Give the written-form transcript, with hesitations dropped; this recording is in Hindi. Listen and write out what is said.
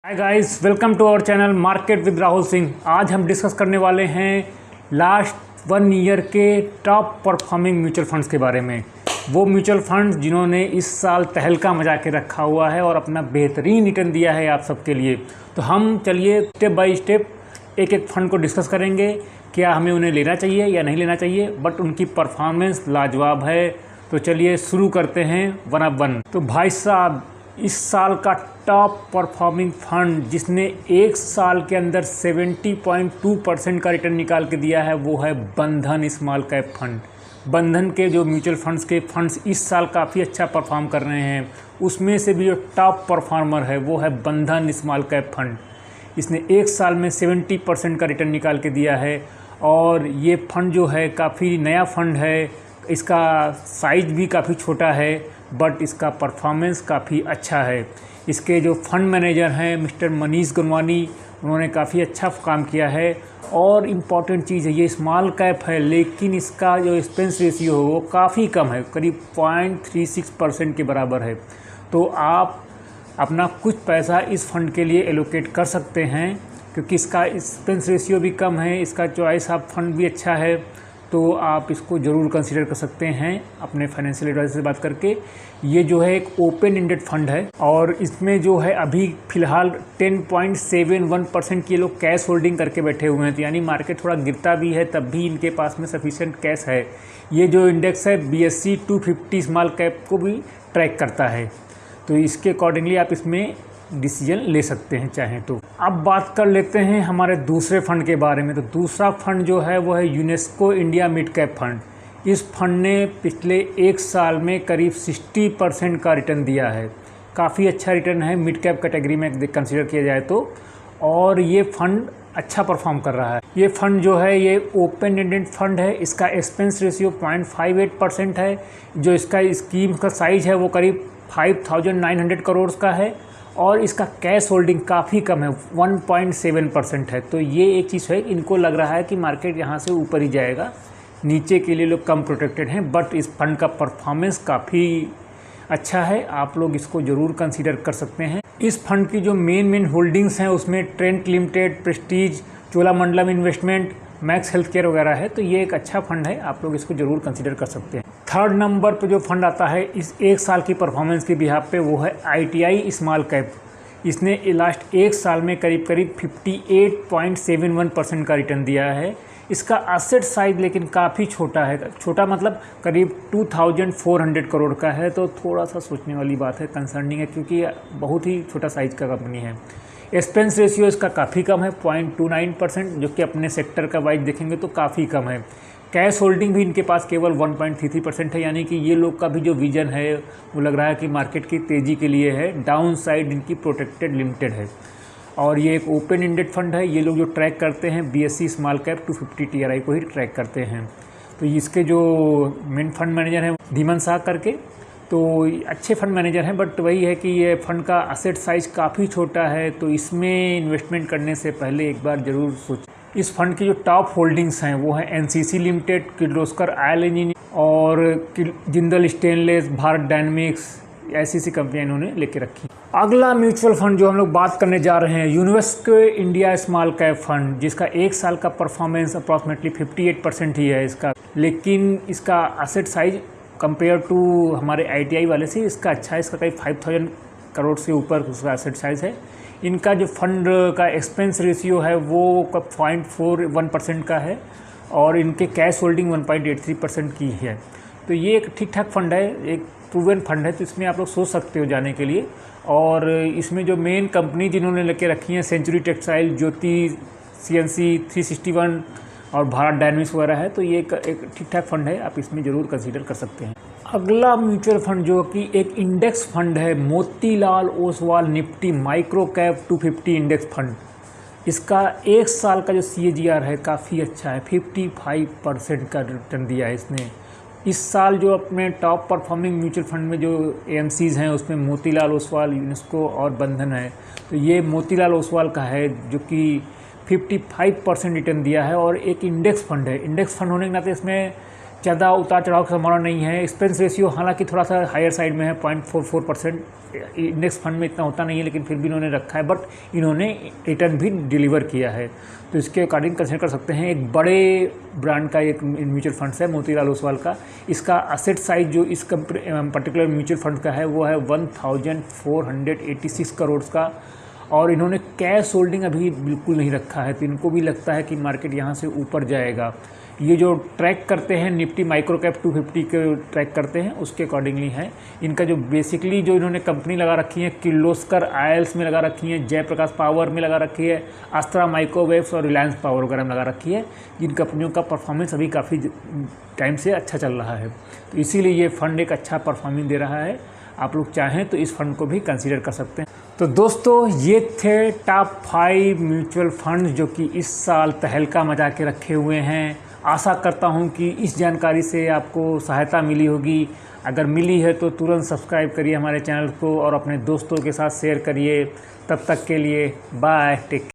Hi guys, welcome to our channel market with Rahul Singh. आज हम डिस्कस करने वाले हैं लास्ट 1 ईयर के टॉप परफॉर्मिंग म्यूचुअल फंड्स के बारे में। वो म्यूचुअल फंड्स जिन्होंने इस साल तहलका मचा के रखा हुआ है और अपना बेहतरीन रिटर्न दिया है आप सबके लिए। तो हम चलिए स्टेप बाय स्टेप एक एक फंड को डिस्कस करेंगे, क्या हमें उन्हें लेना चाहिए या नहीं लेना चाहिए, बट उनकी परफॉर्मेंस लाजवाब है। तो चलिए शुरू करते हैं वन ऑफ वन। तो भाई साहब, इस साल का टॉप परफॉर्मिंग फंड जिसने एक साल के अंदर 70.2% का रिटर्न निकाल के दिया है वो है बंधन स्मॉल कैप फंड। बंधन के जो म्यूचुअल फंड्स के फंड्स इस साल काफ़ी अच्छा परफॉर्म कर रहे हैं, उसमें से भी जो टॉप परफॉर्मर है वो है बंधन स्मॉल कैप फंड। इसने एक साल में 70% का रिटर्न निकाल के दिया है और ये फंड जो है काफ़ी नया फंड है। इसका साइज भी काफ़ी छोटा है बट इसका परफॉर्मेंस काफ़ी अच्छा है। इसके जो फंड मैनेजर हैं मिस्टर मनीष गुनवानी, उन्होंने काफ़ी अच्छा काम किया है। और इम्पॉर्टेंट चीज़ है, ये स्मॉल कैप है लेकिन इसका जो एक्सपेंस रेशियो है वो काफ़ी कम है, करीब 0.36% के बराबर है। तो आप अपना कुछ पैसा इस फंड के लिए एलोकेट कर सकते हैं क्योंकि इसका एक्सपेंस रेशियो भी कम है, इसका चॉइस ऑफ फंड भी अच्छा है। तो आप इसको ज़रूर कंसीडर कर सकते हैं अपने फाइनेंशियल एडवाइजर से बात करके। ये जो है एक ओपन एंडेड फंड है और इसमें जो है अभी फ़िलहाल 10.71% की लोग कैश होल्डिंग करके बैठे हुए हैं। तो यानी मार्केट थोड़ा गिरता भी है तब भी इनके पास में सफिशिएंट कैश है। ये जो इंडेक्स है BSE 250 स्मॉल कैप को भी ट्रैक करता है, तो इसके अकॉर्डिंगली आप इसमें डिसीजन ले सकते हैं चाहें तो। अब बात कर लेते हैं हमारे दूसरे फंड के बारे में। तो दूसरा फंड जो है वो है UNESCO India mid cap fund. इस फंड ने पिछले एक साल में करीब 60% का रिटर्न दिया है। काफ़ी अच्छा रिटर्न है मिड कैप कैटेगरी में कंसीडर किया जाए तो। और ये फंड अच्छा परफॉर्म कर रहा है। ये फंड जो है ये ओपन एंडेड फंड है। इसका एक्सपेंस रेशियो 0.58% है। जो इसका स्कीम का साइज है वो करीब 5,900 करोड़ का है और इसका कैश होल्डिंग काफ़ी कम है, 1.7% है। तो ये एक चीज़ है, इनको लग रहा है कि मार्केट यहाँ से ऊपर ही जाएगा, नीचे के लिए लोग कम प्रोटेक्टेड हैं। बट इस फंड का परफॉर्मेंस काफ़ी अच्छा है, आप लोग इसको ज़रूर कंसीडर कर सकते हैं। इस फंड की जो मेन होल्डिंग्स हैं उसमें Trent limited, Prestige, Cholamandalam investment, max health care वगैरह है। तो ये एक अच्छा फंड है, आप लोग इसको ज़रूर कंसीडर कर सकते हैं। थर्ड नंबर पे जो फंड आता है इस एक साल की परफॉर्मेंस के बिहाफ पे वो है ITI स्मॉल कैप। इसने लास्ट एक साल में करीब 58.71% का रिटर्न दिया है। इसका एसेट साइज लेकिन काफ़ी छोटा है, छोटा मतलब करीब 2,400 करोड़ का है। तो थोड़ा सा सोचने वाली बात है, कंसर्निंग है क्योंकि बहुत ही छोटा साइज का कंपनी है। एक्सपेंस रेशियो इसका काफ़ी कम है, 0.29%, जो कि अपने सेक्टर का वाइज देखेंगे तो काफ़ी कम है। कैश होल्डिंग भी इनके पास केवल 1.33% है। यानी कि ये लोग का भी जो विजन है वो लग रहा है कि मार्केट की तेज़ी के लिए है, डाउन साइड इनकी प्रोटेक्टेड लिमिटेड है। और ये एक ओपन एंडेड फंड है। ये लोग जो ट्रैक करते हैं BSE स्मॉल कैप 250 TRI को ही ट्रैक करते हैं। तो इसके जो मेन फंड मैनेजर हैं धीमन शाह करके, तो अच्छे फंड मैनेजर हैं। बट वही है कि ये फंड का एसेट साइज काफ़ी छोटा है, तो इसमें इन्वेस्टमेंट करने से पहले एक बार ज़रूर सोचें। इस फंड की जो टॉप होल्डिंग्स हैं वो है NCC limited, Kirloskar oil engineering और जिंदल स्टेनलेस, भारत डायनेमिक्स, ऐसी कंपनियां इन्होंने लेके रखी। अगला म्यूचुअल फंड जो हम लोग बात करने जा रहे हैं UNESCO India small cap fund, जिसका एक साल का परफॉर्मेंस अप्रॉक्सीमेटली 58% ही है इसका। लेकिन इसका एसेट साइज कंपेयर टू हमारे ITI वाले से इसका अच्छा है। इसका करीब 5,000 करोड़ से ऊपर उसका एसेट साइज है। इनका जो फंड का एक्सपेंस रेशियो है वो 0.41% का है और इनके कैश होल्डिंग 1.83% की है। तो ये एक ठीक ठाक फंड है, एक प्रूवन फंड है। तो इसमें आप लोग सोच सकते हो जाने के लिए। और इसमें जो मेन कंपनी जिन्होंने लेके रखी हैं सेंचुरी टेक्सटाइल, ज्योति, CNC 361 और भारत डायनेमिक्स वगैरह है। तो ये एक ठीक ठाक फंड है, आप इसमें ज़रूर कंसीडर कर सकते हैं। अगला म्यूचुअल फंड जो कि एक इंडेक्स फंड है, Motilal Oswal Nifty micro cap 250 index fund. इसका एक साल का जो CAGR है काफ़ी अच्छा है, 55% का रिटर्न दिया है इसने। इस साल जो अपने टॉप परफॉर्मिंग म्यूचुअल फंड में जो AMCs हैं उसमें मोतीलाल ओसवाल, यूनेस्को और बंधन है। तो ये मोतीलाल ओसवाल का है जो कि 55% रिटर्न दिया है और एक इंडेक्स फंड है। इंडेक्स फंड होने के नाते इसमें ज़्यादा उतार चढ़ाव की संभावना नहीं है। एक्सपेंस रेशियो हालांकि थोड़ा सा हायर साइड में है, 0.44%। इंडेक्स फंड में इतना होता नहीं है, लेकिन फिर भी इन्होंने रखा है, बट इन्होंने रिटर्न भी डिलीवर किया है, तो इसके अकॉर्डिंग कंसिडर कर सकते हैं। एक बड़े ब्रांड का एक म्यूचुअल फंड्स है मोतीलाल ओसवाल का। इसका असेट साइज जो इस पर्टिकुलर म्यूचुअल फंड का है वो है 1486 करोड़ का, और इन्होंने कैश होल्डिंग अभी बिल्कुल नहीं रखा है, तो इनको भी लगता है कि मार्केट यहाँ से ऊपर जाएगा। ये जो ट्रैक करते हैं निफ्टी माइक्रो कैप 250 के ट्रैक करते हैं, उसके अकॉर्डिंगली है इनका। जो बेसिकली जो इन्होंने कंपनी लगा रखी है, किर्लोस्कर आयल्स में लगा रखी है, जयप्रकाश पावर में लगा रखी है, अस्त्रा माइक्रोवेव्स और रिलायंस पावर वगैरह में लगा रखी है। जिन कंपनियों का परफॉर्मेंस अभी काफ़ी टाइम से अच्छा चल रहा है, तो इसीलिए ये फंड एक अच्छा परफॉर्मेंस दे रहा है। आप लोग चाहें तो इस फंड को भी कंसीडर कर सकते हैं। तो दोस्तों, ये थे टॉप 5 म्यूचुअल फंड जो कि इस साल तहलका मचा के रखे हुए हैं। आशा करता हूं कि इस जानकारी से आपको सहायता मिली होगी। अगर मिली है तो तुरंत सब्सक्राइब करिए हमारे चैनल को और अपने दोस्तों के साथ शेयर करिए। तब तक के लिए बाय, टेक केयर।